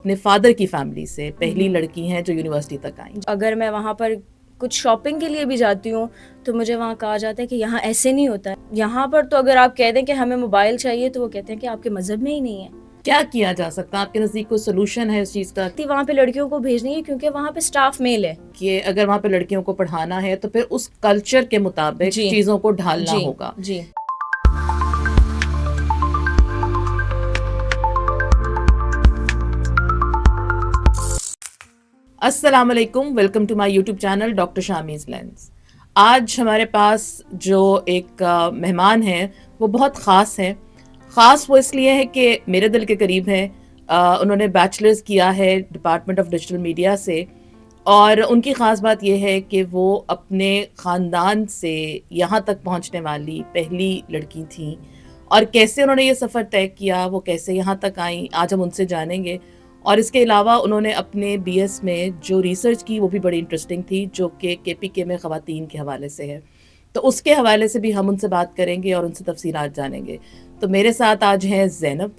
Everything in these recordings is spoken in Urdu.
اپنے فادر کی فیملی سے پہلی لڑکی ہیں جو یونیورسٹی تک آئیں. اگر میں وہاں پر کچھ شاپنگ کے لیے بھی جاتی ہوں تو مجھے وہاں کہا جاتا ہے کہ یہاں ایسے نہیں ہوتا ہے. یہاں پر تو اگر آپ کہہ دیں کہ ہمیں موبائل چاہیے تو وہ کہتے ہیں کہ آپ کے مذہب میں ہی نہیں ہے. کیا کیا جا سکتا ہے آپ کے نزدیک؟ کوئی سولوشن ہے اس چیز کا وہاں پہ لڑکیوں کو بھیجنی ہے کیونکہ وہاں پہ سٹاف میل ہے کہ اگر وہاں پہ لڑکیوں کو پڑھانا ہے تو پھر اس کلچر کے مطابق چیزوں کو ڈھالنا ہوگا. جی السلام علیکم، welcome to my YouTube channel doctor Shami's lens. آج ہمارے پاس جو ایک مہمان ہیں وہ بہت خاص ہیں. خاص وہ اس لیے ہے کہ میرے دل کے قریب ہے. انہوں نے بیچلرز کیا ہے ڈپارٹمنٹ آف ڈیجیٹل میڈیا سے، اور ان کی خاص بات یہ ہے کہ وہ اپنے خاندان سے یہاں تک پہنچنے والی پہلی لڑکی تھیں. اور کیسے انہوں نے یہ سفر طے کیا، وہ کیسے یہاں تک آئیں، آج ہم ان سے جانیں گے. اور اس کے علاوہ انہوں نے اپنے بی ایس میں جو ریسرچ کی وہ بھی بڑی انٹرسٹنگ تھی، جو کہ کے پی کے میں خواتین کے حوالے سے ہے. تو اس کے حوالے سے بھی ہم ان سے بات کریں گے اور ان سے تفصیلات جانیں گے. تو میرے ساتھ آج ہیں زینب.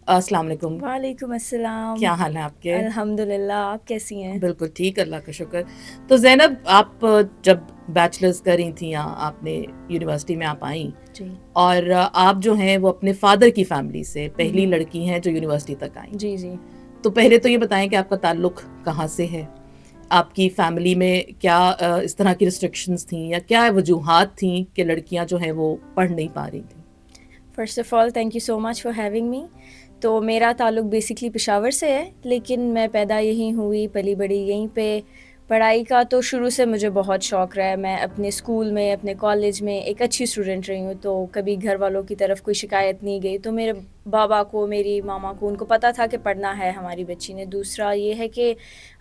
السلام علیکم. وعلیکم السلام. کیا حال ہے آپ کے؟ الحمدللہ، آپ کیسی ہیں؟ بالکل ٹھیک، اللہ کا شکر. تو زینب، آپ جب بیچلرز کر رہی تھیں، آپ نے یونیورسٹی میں آپ آئیں، جی اور آپ جو ہیں وہ اپنے فادر کی فیملی سے پہلی لڑکی ہیں جو یونیورسٹی تک آئیں. جی جی تو پہلے تو یہ بتائیں کہ آپ کا تعلق کہاں سے ہے، آپ کی فیملی میں کیا اس طرح کی ریسٹرکشنز تھیں یا کیا وجوہات تھیں کہ لڑکیاں جو ہیں وہ پڑھ نہیں پا رہی تھیں؟ First of all thank you so much for having me. تو میرا تعلق بیسکلی پشاور سے ہے، لیکن میں پیدا یہیں ہوئی، پلی بڑی یہیں پہ. پڑھائی کا تو شروع سے مجھے بہت شوق رہا ہے. میں اپنے اسکول میں، اپنے کالج میں ایک اچھی اسٹوڈنٹ رہی ہوں، تو کبھی گھر والوں کی طرف کوئی شکایت نہیں گئی. تو میرے بابا کو، میری ماما کو، ان کو پتہ تھا کہ پڑھنا ہے ہماری بچی نے. دوسرا یہ ہے کہ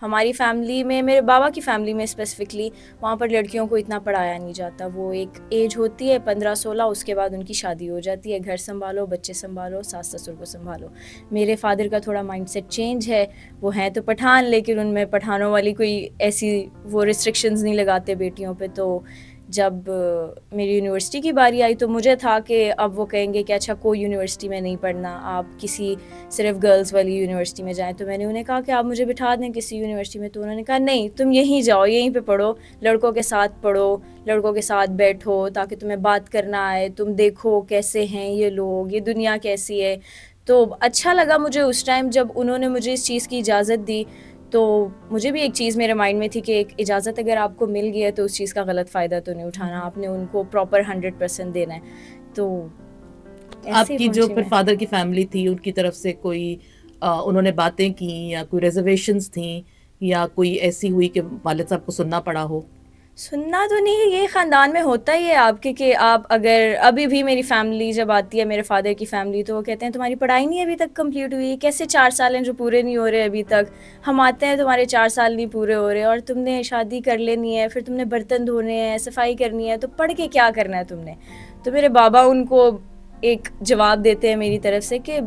ہماری فیملی میں، میرے بابا کی فیملی میں اسپیسیفکلی، وہاں پر لڑکیوں کو اتنا پڑھایا نہیں جاتا. وہ ایک ایج ہوتی ہے 15-16، اس کے بعد ان کی شادی ہو جاتی ہے. گھر سنبھالو، بچے سنبھالو، ساس سسر کو سنبھالو. میرے فادر کا تھوڑا مائنڈ سیٹ چینج ہے. وہ ہیں تو پٹھان، لیکن ان میں پٹھانوں والی کوئی ایسی وہ ریسٹرکشنز نہیں لگاتے بیٹیوں پہ. تو جب میری یونیورسٹی کی باری آئی تو مجھے تھا کہ اب وہ کہیں گے کہ اچھا کوئی یونیورسٹی میں نہیں پڑھنا، آپ کسی صرف گرلز والی یونیورسٹی میں جائیں. تو میں نے انہیں کہا کہ آپ مجھے بٹھا دیں کسی یونیورسٹی میں. تو انہوں نے کہا نہیں، تم یہیں جاؤ، یہیں پہ پڑھو، لڑکوں کے ساتھ پڑھو، لڑکوں کے ساتھ بیٹھو تاکہ تمہیں بات کرنا آئے، تم دیکھو کیسے ہیں یہ لوگ، یہ دنیا کیسی ہے. تو اچھا لگا مجھے اس ٹائم جب انہوں نے مجھے اس چیز کی اجازت دی. تو مجھے بھی ایک چیز میرے مائنڈ میں تھی کہ ایک اجازت اگر آپ کو مل گئی ہے تو اس چیز کا غلط فائدہ تو نہیں اٹھانا، آپ نے ان کو پراپر 100% دینا ہے. تو آپ کی جو پھر فادر کی فیملی تھی، ان کی طرف سے کوئی انہوں نے باتیں کی یا کوئی ریزرویشنز تھیں یا کوئی ایسی ہوئی کہ والد صاحب کو سننا پڑا ہو؟ سننا تو نہیں ہے، یہ خاندان میں ہوتا ہی ہے آپ کے کہ آپ اگر ابھی بھی میری فیملی جب آتی ہے، میرے فادر کی فیملی، تو وہ کہتے ہیں تمہاری پڑھائی نہیں ابھی تک کمپلیٹ ہوئی، کیسے 4 سال ہیں جو پورے نہیں ہو رہے ابھی تک. ہم آتے ہیں تمہارے 4 سال نہیں پورے ہو رہے اور تم نے شادی کر لینی ہے، پھر تم نے برتن دھونے ہیں، صفائی کرنی ہے، تو پڑھ کے کیا کرنا ہے تم نے. تو میرے بابا ان کو ایک جواب دیتے ہیں میری طرف سے کہ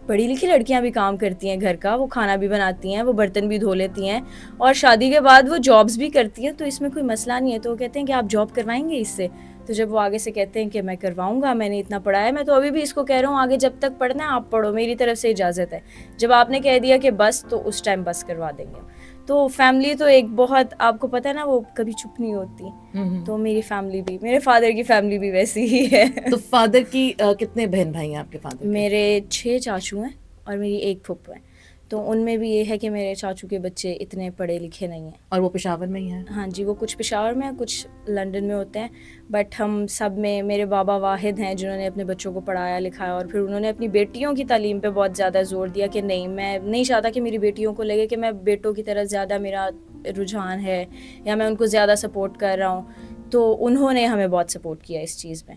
پڑھی لکھی لڑکیاں بھی کام کرتی ہیں گھر کا، وہ کھانا بھی بناتی ہیں، وہ برتن بھی دھو لیتی ہیں، اور شادی کے بعد وہ جابس بھی کرتی ہیں، تو اس میں کوئی مسئلہ نہیں ہے. تو وہ کہتے ہیں کہ آپ جاب کروائیں گے اس سے. تو جب وہ آگے سے کہتے ہیں کہ میں کرواؤں گا، میں نے اتنا پڑھا ہے، میں تو ابھی بھی اس کو کہہ رہا ہوں آگے جب تک پڑھنا ہے آپ پڑھو، میری طرف سے اجازت ہے. جب آپ نے کہہ دیا کہ بس، تو اس ٹائم بس کروا دیں گے. تو فیملی تو ایک بہت، آپ کو پتہ ہے نا، وہ کبھی چپ نہیں ہوتی. تو میری فیملی بھی، میرے فادر کی فیملی بھی ویسی ہی ہے. تو فادر کی کتنے بہن بھائی ہیں آپ کے فادر کے؟ میرے 6 چاچو ہیں اور میری ایک پھپھو ہیں. تو ان میں بھی یہ ہے کہ میرے چاچو کے بچے اتنے پڑھے لکھے نہیں ہیں. اور وہ پشاور میں ہی ہیں؟ ہاں جی، وہ کچھ پشاور میں ہیں، کچھ لنڈن میں ہوتے ہیں. بٹ ہم سب میں میرے بابا واحد ہیں جنہوں نے اپنے بچوں کو پڑھایا لکھایا، اور پھر انہوں نے اپنی بیٹیوں کی تعلیم پہ بہت زیادہ زور دیا کہ نہیں، میں نہیں چاہتا کہ میری بیٹیوں کو لگے کہ میں بیٹوں کی طرف زیادہ میرا رجحان ہے یا میں ان کو زیادہ سپورٹ کر رہا ہوں. تو انہوں نے ہمیں بہت سپورٹ کیا اس چیز میں.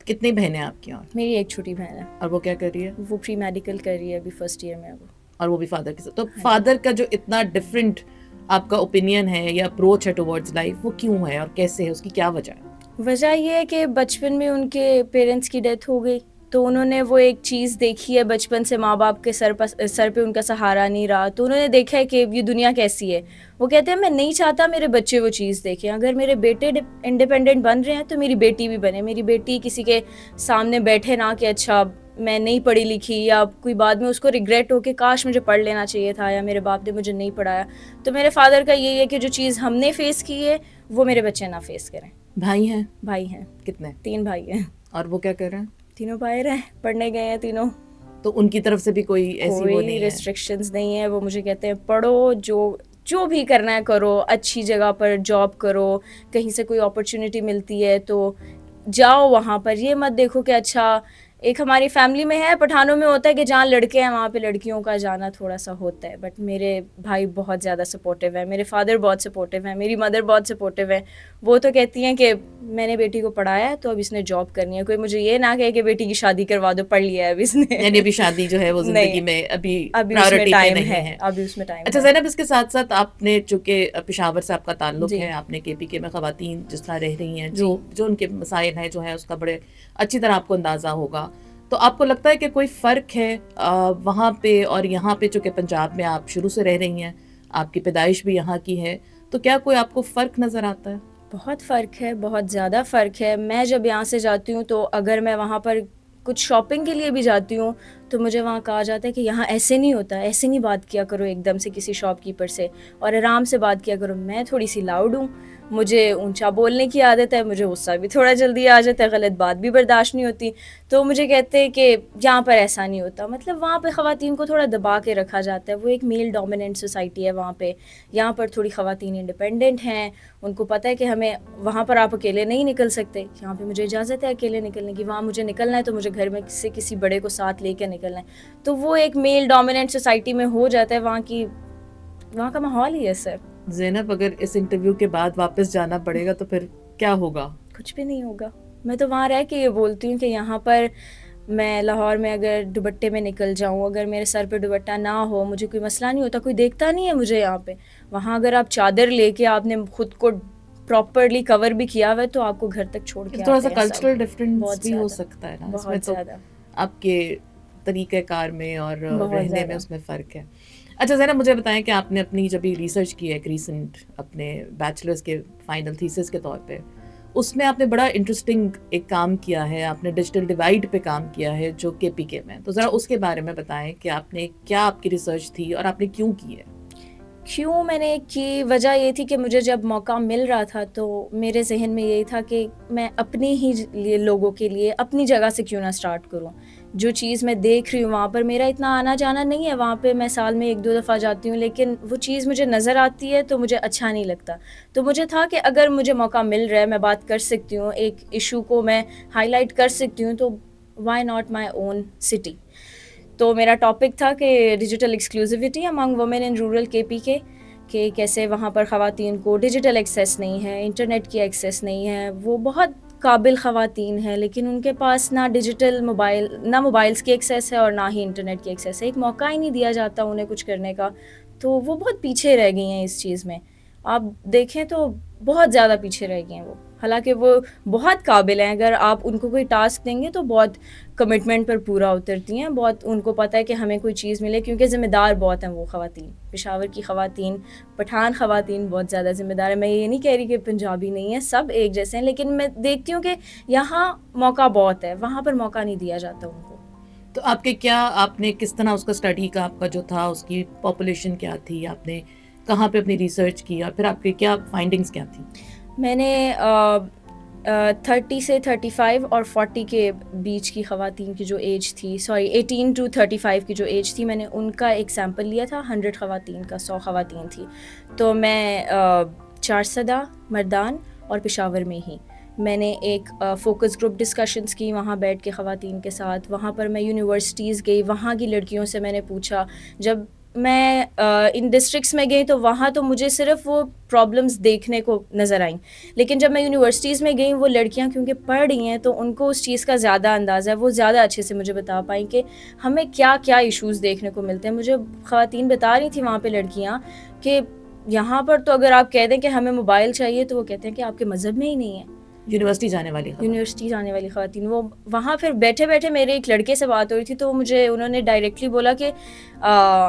کتنی بہنیں آپ کی؟ اور میری ایک چھوٹی بہن ہے. اور وہ کیا کر رہی ہے؟ وہ پری میڈیکل کر رہی ہے، ابھی فرسٹ ایئر میں ہے وہ. اور وہ بھی فادر کے ساتھ. تو فادر کا جو اتنا ڈفرینٹ آپ کا اوپینین ہے یا اپروچ ہے ٹورڈز لائف، وہ کیوں ہے اور کیسے ہے، اس کی کیا وجہ ہے؟ وجہ یہ ہے کہ بچپن میں ان کے پیرنٹس کی ڈیتھ ہو گئی، تو انہوں نے وہ ایک چیز دیکھی ہے بچپن سے، ماں باپ کے سر پہ ان کا سہارا نہیں رہا، تو انہوں نے دیکھا ہے کہ یہ دنیا کیسی ہے. وہ کہتے ہیں میں نہیں چاہتا میرے بچے وہ چیز دیکھیں. اگر میرے بیٹے انڈیپینڈنٹ بن رہے ہیں تو میری بیٹی بھی بنے. میری بیٹی کسی کے سامنے بیٹھے نہ کہ اچھا میں نہیں پڑھی لکھی یا کوئی بعد میں اس کو ریگریٹ ہو کہ کاش مجھے پڑھ لینا چاہیے تھا یا میرے باپ نے مجھے نہیں پڑھایا. تو میرے فادر کا یہی ہے کہ جو چیز ہم نے فیس کی ہے وہ میرے بچے نہ فیس کریں. بھائی ہیں؟ بھائی ہیں. کتنے؟ 3 بھائی ہیں. اور وہ کیا کر رہے ہیں؟ تینوں باہر ہیں, پڑھنے گئے ہیں تینوں. تو ان کی طرف سے بھی کوئی ایسی وہ نہیں ہے؟ ریسٹرکشنز نہیں ہے. وہ مجھے کہتے ہیں پڑھو, جو بھی کرنا ہے کرو, اچھی جگہ پر جاب کرو, کہیں سے کوئی اپرچونٹی ملتی ہے تو جاؤ وہاں پر. یہ مت دیکھو کہ اچھا ایک ہماری فیملی میں ہے, پٹھانوں میں ہوتا ہے کہ جہاں لڑکے ہیں وہاں پہ لڑکیوں کا جانا تھوڑا سا ہوتا ہے. بٹ میرے بھائی بہت زیادہ سپورٹیو ہیں, میرے فادر بہت سپورٹیو ہیں, میری مدر بہت سپورٹیو ہے. وہ تو کہتی ہیں کہ میں نے بیٹی کو پڑھایا ہے تو اب اس نے جاب کرنی ہے. کوئی مجھے یہ نہ کہے کہ بیٹی کی شادی کروا دو, پڑھ لیا ہے اب اس نے. یعنی ابھی شادی جو ہے وہ زندگی میں ابھی اس میں پرائیورٹی پہ ٹائم نہیں ہے, ہے. ابھی اس میں ٹائم. اچھا زینب, اس کے ساتھ ساتھ آپ نے چونکہ پشاور سے آپ کا تعلق جی. ہے, آپ نے کے پی کے میں خواتین جس طرح رہ رہی ہیں, جو ان کے مسائل ہیں جو ہیں اس کا بڑے اچھی طرح آپ کو اندازہ ہوگا. تو آپ کو لگتا ہے کہ کوئی فرق ہے وہاں پہ اور یہاں پہ, چونکہ پنجاب میں آپ شروع سے رہ رہی ہیں, آپ کی پیدائش بھی یہاں کی ہے, تو کیا کوئی آپ کو فرق نظر آتا ہے؟ بہت فرق ہے, بہت زیادہ فرق ہے. میں جب یہاں سے جاتی ہوں تو اگر میں وہاں پر کچھ شاپنگ کے لیے بھی جاتی ہوں تو مجھے وہاں کہا جاتا ہے کہ یہاں ایسے نہیں ہوتا, ایسے نہیں بات کیا کرو ایک دم سے کسی شاپ کیپر سے, اور آرام سے بات کیا کرو. میں تھوڑی سی لاؤڈ ہوں, مجھے اونچا بولنے کی عادت ہے, مجھے غصہ بھی تھوڑا جلدی آ جاتا ہے, غلط بات بھی برداشت نہیں ہوتی. تو مجھے کہتے ہیں کہ یہاں پر ایسا نہیں ہوتا. مطلب وہاں پہ خواتین کو تھوڑا دبا کے رکھا جاتا ہے. وہ ایک میل ڈومیننٹ سوسائٹی ہے وہاں پہ. یہاں پر تھوڑی خواتین انڈیپینڈنٹ ہیں, ان کو پتہ ہے کہ ہمیں وہاں پر آپ اکیلے نہیں نکل سکتے. یہاں پہ مجھے اجازت ہے اکیلے نکلنے کی. وہاں مجھے نکلنا ہے تو مجھے گھر میں سے کسی بڑے کو ساتھ لے کے نکلنا ہے. تو وہ ایک میل ڈومیننٹ سوسائٹی میں ہو جاتا ہے. وہاں کا ماحول ہی ایسا ہے. زینب, اگر اس انٹرویو کے بعد واپس جانا پڑے گا تو پھر کیا ہوگا؟ کچھ بھی نہیں ہوگا. میں تو وہاں رہ کے یہ بولتی ہوں کہ یہاں پر میں لاہور میں اگر دوپٹے میں نکل جاؤں, اگر میرے سر پہ دوپٹہ نہ ہو, مجھے کوئی مسئلہ نہیں ہوتا, کوئی دیکھتا نہیں ہے مجھے یہاں پہ. وہاں اگر آپ چادر لے کے آپ نے خود کو پراپرلی کور بھی کیا ہوا ہے تو آپ کو گھر تک چھوڑ کے تھوڑا سا کلچرل ڈفرینس بھی ہو سکتا ہے نا اس میں, تو زیادہ آپ کے طریقہ کار میں اور رہنے میں اس میں فرق ہے. اچھا زینب, مجھے بتائیں کہ آپ نے اپنی جب ریسرچ کی ہے ایک ریسنٹ اپنے بیچلرز کے فائنل تھیسس کے طور پہ, اس میں آپ نے بڑا انٹرسٹنگ ایک کام کیا ہے, آپ نے ڈیجیٹل ڈیوائڈ پہ کام کیا ہے جو کے پی کے میں. تو ذرا اس کے بارے میں بتائیں کہ آپ نے کیا, آپ کی ریسرچ تھی اور آپ نے کیوں کی ہے؟ کیوں میں نے کی وجہ یہ تھی کہ مجھے جب موقع مل رہا تھا تو میرے ذہن میں یہی تھا کہ میں اپنی ہی لوگوں کے لیے اپنی جگہ سے کیوں نہ سٹارٹ کروں. جو چیز میں دیکھ رہی ہوں وہاں پر, میرا اتنا آنا جانا نہیں ہے وہاں پہ, میں سال میں 1-2 دفعہ جاتی ہوں, لیکن وہ چیز مجھے نظر آتی ہے تو مجھے اچھا نہیں لگتا. تو مجھے تھا کہ اگر مجھے موقع مل رہا ہے, میں بات کر سکتی ہوں, ایک ایشو کو میں ہائی لائٹ کر سکتی ہوں, تو why not my own city. تو میرا ٹاپک تھا کہ digital exclusivity among women in rural K P کے, کہ کیسے وہاں پر خواتین کو ڈیجیٹل ایکسیس نہیں ہے, انٹرنیٹ کی ایکسیس نہیں ہے. وہ بہت قابل خواتین ہیں لیکن ان کے پاس نہ ڈیجیٹل نہ موبائلس کی ایکسیس ہے اور نہ ہی انٹرنیٹ کی ایکسیس ہے. ایک موقع ہی نہیں دیا جاتا انہیں کچھ کرنے کا. تو وہ بہت پیچھے رہ گئی ہیں اس چیز میں. آپ دیکھیں تو بہت زیادہ پیچھے رہ گئی ہیں وہ, حالانکہ وہ بہت قابل ہیں. اگر آپ ان کو کوئی ٹاسک دیں گے تو بہت کمٹمنٹ پر پورا اترتی ہیں, بہت ان کو پتہ ہے کہ ہمیں کوئی چیز ملے, کیونکہ ذمہ دار بہت ہیں وہ خواتین. پشاور کی خواتین, پٹھان خواتین بہت زیادہ ذمہ دار ہیں. میں یہ نہیں کہہ رہی کہ پنجابی نہیں ہیں, سب ایک جیسے ہیں, لیکن میں دیکھتی ہوں کہ یہاں موقع بہت ہے, وہاں پر موقع نہیں دیا جاتا ان کو. تو آپ کے کیا, آپ نے کس طرح اس کا اسٹڈی کا, آپ کا جو تھا اس کی پاپولیشن کیا تھی, آپ نے کہاں پہ اپنی ریسرچ کی, اور پھر آپ کی کیا فائنڈنگز کیا تھیں؟ میں نے 30 سے 35 اور 40 کے بیچ کی خواتین کی جو ایج تھی, 18 to 35 کی جو ایج تھی, میں نے ان کا ایک سیمپل لیا تھا. 100 خواتین کا 100 خواتین تھی. تو میں 4 مردان اور پشاور میں ہی میں نے ایک فوکس گروپ ڈسکشنز کی وہاں بیٹھ کے خواتین کے ساتھ. وہاں پر میں یونیورسٹیز گئی, وہاں کی لڑکیوں سے میں نے پوچھا. جب میں ان ڈسٹرکٹس میں گئی تو وہاں تو مجھے صرف وہ پرابلمس دیکھنے کو نظر آئیں, لیکن جب میں یونیورسٹیز میں گئی, وہ لڑکیاں کیونکہ پڑھ رہی ہیں تو ان کو اس چیز کا زیادہ اندازہ ہے, وہ زیادہ اچھے سے مجھے بتا پائیں کہ ہمیں کیا کیا ایشوز دیکھنے کو ملتے ہیں. مجھے خواتین بتا رہی تھیں وہاں پہ لڑکیاں کہ یہاں پر تو اگر آپ کہہ دیں کہ ہمیں موبائل چاہیے تو وہ کہتے ہیں کہ آپ کے مذہب میں ہی نہیں ہے. یونیورسٹی جانے والی خواتین وہ وہاں پھر بیٹھے بیٹھے میرے ایک لڑکے سے بات ہو رہی تھی, تو مجھے انہوں نے ڈائریکٹلی بولا کہ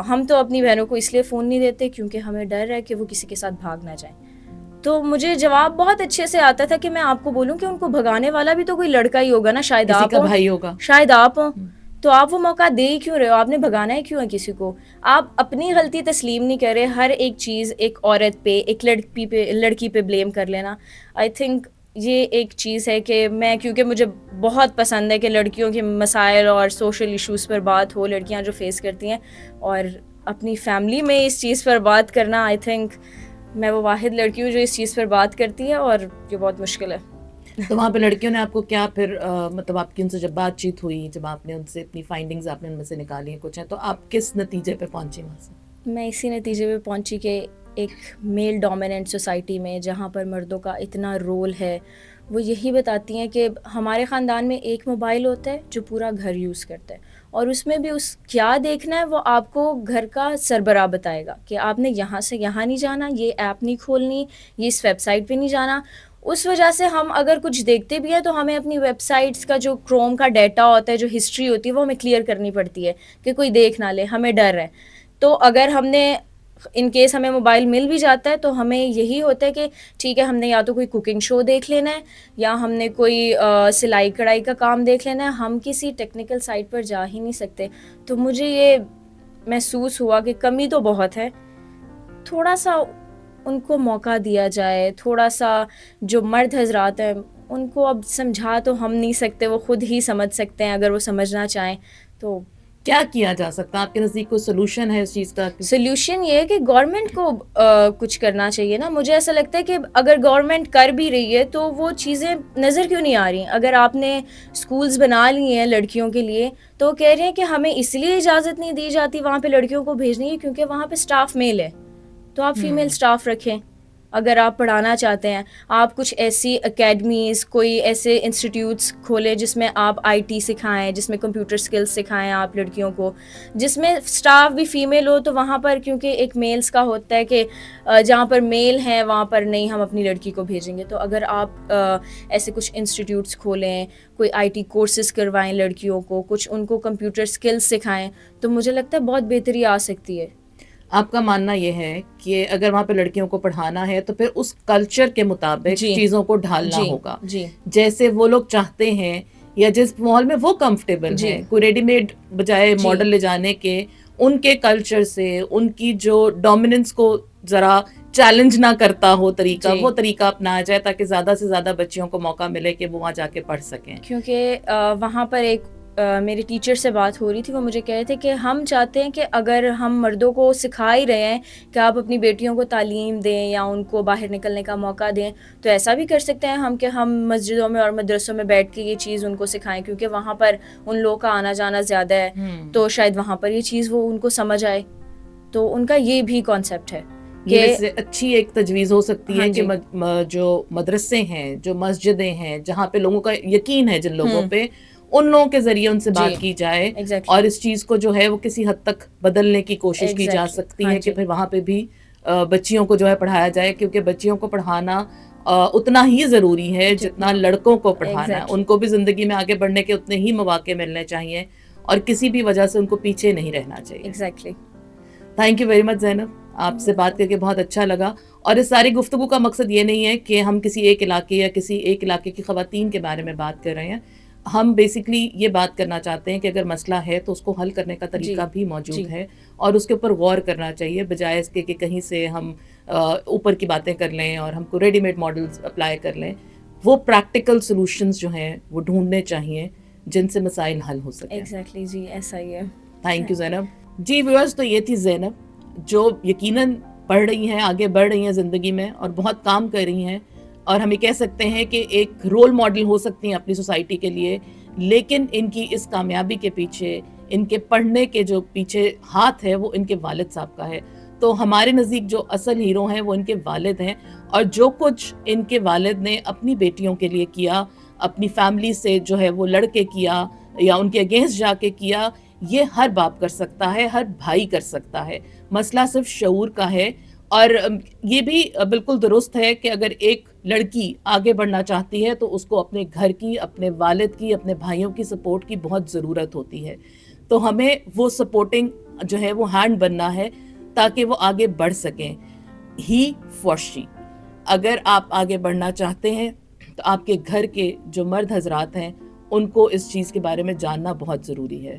ہم تو اپنی بہنوں کو اس لیے فون نہیں دیتے کیونکہ ہمیں ڈر ہے کہ وہ کسی کے ساتھ بھاگ نہ جائیں. تو مجھے جواب بہت اچھے سے آتا تھا کہ میں آپ کو بولوں کہ ان کو بھگانے والا بھی تو کوئی لڑکا ہی ہوگا نا, شاید آپ ہوں, تو آپ وہ موقع دے ہی کیوں رہے ہو؟ آپ نے بھگانا ہے کیوں ہے کسی کو؟ آپ اپنی غلطی تسلیم نہیں کر رہے، ہر ایک چیز ایک عورت پہ، ایک لڑکی پہ بلیم کر لینا. آئی تھنک یہ ایک چیز ہے کہ میں، کیونکہ مجھے بہت پسند ہے کہ لڑکیوں کے مسائل اور سوشل ایشوز پر بات ہو، لڑکیاں جو فیس کرتی ہیں، اور اپنی فیملی میں اس چیز پر بات کرنا، آئی تھنک میں وہ واحد لڑکی ہوں جو اس چیز پر بات کرتی ہے، اور یہ بہت مشکل ہے. تو وہاں پہ لڑکیوں نے آپ کو کیا پھر مطلب آپ کی ان سے جب بات چیت ہوئی، جب آپ نے ان سے اپنی فائنڈنگز آپ نے ان میں سے نکالی ہیں کچھ ہیں، تو آپ کس نتیجے پہ پہنچی وہاں سے؟ میں اسی نتیجے پہ پہنچی کہ ایک میل ڈومیننٹ سوسائٹی میں جہاں پر مردوں کا اتنا رول ہے، وہ یہی بتاتی ہیں کہ ہمارے خاندان میں ایک موبائل ہوتا ہے جو پورا گھر یوز کرتا ہے، اور اس میں بھی اس کیا دیکھنا ہے وہ آپ کو گھر کا سربراہ بتائے گا کہ آپ نے یہاں سے یہاں نہیں جانا، یہ ایپ نہیں کھولنی، یہ اس ویب سائٹ پہ نہیں جانا. اس وجہ سے ہم اگر کچھ دیکھتے بھی ہیں تو ہمیں اپنی ویب سائٹس کا جو کروم کا ڈیٹا ہوتا ہے، جو ہسٹری ہوتی ہے، وہ ہمیں کلیئر کرنی پڑتی ہے کہ کوئی دیکھ نہ لے، ہمیں ڈر ہے. تو اگر ہم نے ان کیس ہمیں موبائل مل بھی جاتا ہے تو ہمیں یہی ہوتا ہے کہ ٹھیک ہے، ہم نے یا تو کوئی کوکنگ شو دیکھ لینا ہے، یا ہم نے کوئی سلائی کڑھائی کا کام دیکھ لینا ہے، ہم کسی ٹیکنیکل سائٹ پر جا ہی نہیں سکتے. تو مجھے یہ محسوس ہوا کہ کمی تو بہت ہے، تھوڑا سا ان کو موقع دیا جائے، تھوڑا سا جو مرد حضرات ہیں ان کو اب سمجھا تو ہم نہیں سکتے، وہ خود ہی سمجھ سکتے ہیں اگر وہ سمجھنا چاہیں. تو کیا کیا جا سکتا ہے آپ کے نزدیک؟ کوئی سولوشن ہے اس چیز کا؟ سولوشن یہ ہے کہ گورنمنٹ کو کچھ کرنا چاہیے نا. مجھے ایسا لگتا ہے کہ اگر گورنمنٹ کر بھی رہی ہے تو وہ چیزیں نظر کیوں نہیں آ رہی ہیں؟ اگر آپ نے اسکولز بنا لی ہیں لڑکیوں کے لیے تو وہ کہہ رہے ہیں کہ ہمیں اس لیے اجازت نہیں دی جاتی وہاں پہ لڑکیوں کو بھیجنے کی کیونکہ وہاں پہ اسٹاف میل ہے. تو آپ فیمیل اسٹاف رکھیں اگر آپ پڑھانا چاہتے ہیں. آپ کچھ ایسی اکیڈمیز، کوئی ایسے انسٹیٹیوٹس کھولیں جس میں آپ آئی ٹی سکھائیں، جس میں کمپیوٹر اسکلس سکھائیں آپ لڑکیوں کو، جس میں اسٹاف بھی فیمیل ہو. تو وہاں پر کیونکہ ایک میلز کا ہوتا ہے کہ جہاں پر میل ہیں وہاں پر نہیں ہم اپنی لڑکی کو بھیجیں گے. تو اگر آپ ایسے کچھ انسٹیٹیوٹس کھولیں، کوئی آئی ٹی کورسز کروائیں لڑکیوں کو، کچھ ان کو کمپیوٹر اسکلس سکھائیں، تو مجھے لگتا ہے بہت بہتری آ سکتی ہے. آپ کا ماننا یہ ہے کہ اگر وہاں پہ لڑکیوں کو پڑھانا ہے تو پھر اس کلچر کے مطابق جی چیزوں کو ڈھالنا جی ہوگا، جی جیسے وہ لوگ چاہتے ہیں یا جس ماحول میں وہ کمفرٹیبل جی ہیں. کوئی ریڈی میڈ بجائے جی ماڈل لے جانے کے ان کے کلچر سے، ان کی جو ڈومیننس کو ذرا چیلنج نہ کرتا ہو طریقہ، جی وہ طریقہ اپنایا جائے تاکہ زیادہ سے زیادہ بچیوں کو موقع ملے کہ وہ وہاں جا کے پڑھ سکیں. کیونکہ وہاں پر ایک میرے ٹیچر سے بات ہو رہی تھی، وہ مجھے کہہ رہے تھے کہ ہم چاہتے ہیں کہ اگر ہم مردوں کو سکھا ہی رہے ہیں کہ آپ اپنی بیٹیوں کو تعلیم دیں یا ان کو باہر نکلنے کا موقع دیں، تو ایسا بھی کر سکتے ہیں ہم کہ ہم مسجدوں میں اور مدرسوں میں بیٹھ کے یہ چیز ان کو سکھائیں، کیونکہ وہاں پر ان لوگوں کا آنا جانا زیادہ ہے. تو شاید وہاں پر یہ چیز وہ ان کو سمجھ آئے. تو ان کا یہ بھی کانسیپٹ ہے یہ کہ ویسے اچھی ایک تجویز ہو سکتی ہاں ہے کہ جی جو مدرسے ہیں، جو مسجدیں ہیں، جہاں پہ لوگوں کا یقین ہے جن لوگوں پہ، ان لوگوں کے ذریعے ان سے جی بات کی جائے، ایگزیکٹلی اور اس چیز کو جو ہے وہ کسی حد تک بدلنے کی کوشش کی جا ایگزیکٹلی سکتی ہاں ہے کہ جی پھر وہاں پہ بھی بچیوں کو جو ہے پڑھایا جائے، کیونکہ بچیوں کو پڑھانا اتنا ہی ضروری ہے جتنا لڑکوں کو پڑھانا ہے. ایگزیکٹلی ان کو بھی زندگی میں آگے بڑھنے کے اتنے ہی مواقع ملنے چاہیے، اور کسی بھی وجہ سے ان کو پیچھے نہیں رہنا چاہیے. Exactly. Thank you very much Zainab, آپ سے بات کر کے بہت اچھا لگا. اور اس ساری گفتگو کا مقصد یہ نہیں ہے کہ ہم کسی ایک علاقے یا کسی ایک علاقے کی خواتین کے بارے میں بات کر رہے ہیں. ہم بیسکلی یہ بات کرنا چاہتے ہیں کہ اگر مسئلہ ہے تو اس کو حل کرنے کا طریقہ بھی موجود ہے، اور اس کے اوپر غور کرنا چاہیے، بجائے اس کے کہ کہیں سے ہم اوپر کی باتیں کر لیں اور ہم کو ریڈی میڈ ماڈلز اپلائی کر لیں. وہ پریکٹیکل سولوشنز جو ہیں وہ ڈھونڈنے چاہیے جن سے مسائل حل ہو سکیں. ایگزیکٹلی جی، ایسا ہی ہے. Thank you Zainab. جی ویورز، تو یہ تھی زینب جو یقیناً پڑھ رہی ہیں، آگے بڑھ رہی ہیں زندگی میں اور بہت کام کر رہی ہیں، اور ہم یہ کہہ سکتے ہیں کہ ایک رول ماڈل ہو سکتی ہیں اپنی سوسائٹی کے لیے. لیکن ان کی اس کامیابی کے پیچھے، ان کے پڑھنے کے جو پیچھے ہاتھ ہے وہ ان کے والد صاحب کا ہے. تو ہمارے نزدیک جو اصل ہیرو ہیں وہ ان کے والد ہیں، اور جو کچھ ان کے والد نے اپنی بیٹیوں کے لیے کیا، اپنی فیملی سے جو ہے وہ لڑ کے کیا یا ان کے اگینسٹ جا کے کیا، یہ ہر باپ کر سکتا ہے، ہر بھائی کر سکتا ہے. مسئلہ صرف شعور کا ہے. اور یہ بھی بالکل درست ہے کہ اگر ایک لڑکی آگے بڑھنا چاہتی ہے تو اس کو اپنے گھر کی، اپنے والد کی، اپنے بھائیوں کی سپورٹ کی بہت ضرورت ہوتی ہے. تو ہمیں وہ سپورٹنگ جو ہے وہ ہینڈ بننا ہے تاکہ وہ آگے بڑھ سکیں. ہی فار شی. اگر آپ آگے بڑھنا چاہتے ہیں تو آپ کے گھر کے جو مرد حضرات ہیں ان کو اس چیز کے بارے میں جاننا بہت ضروری ہے.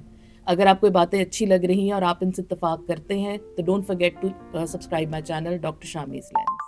اگر آپ کو یہ باتیں اچھی لگ رہی ہیں اور آپ ان سے اتفاق کرتے ہیں تو don't forget to subscribe my channel doctor Shami's lens.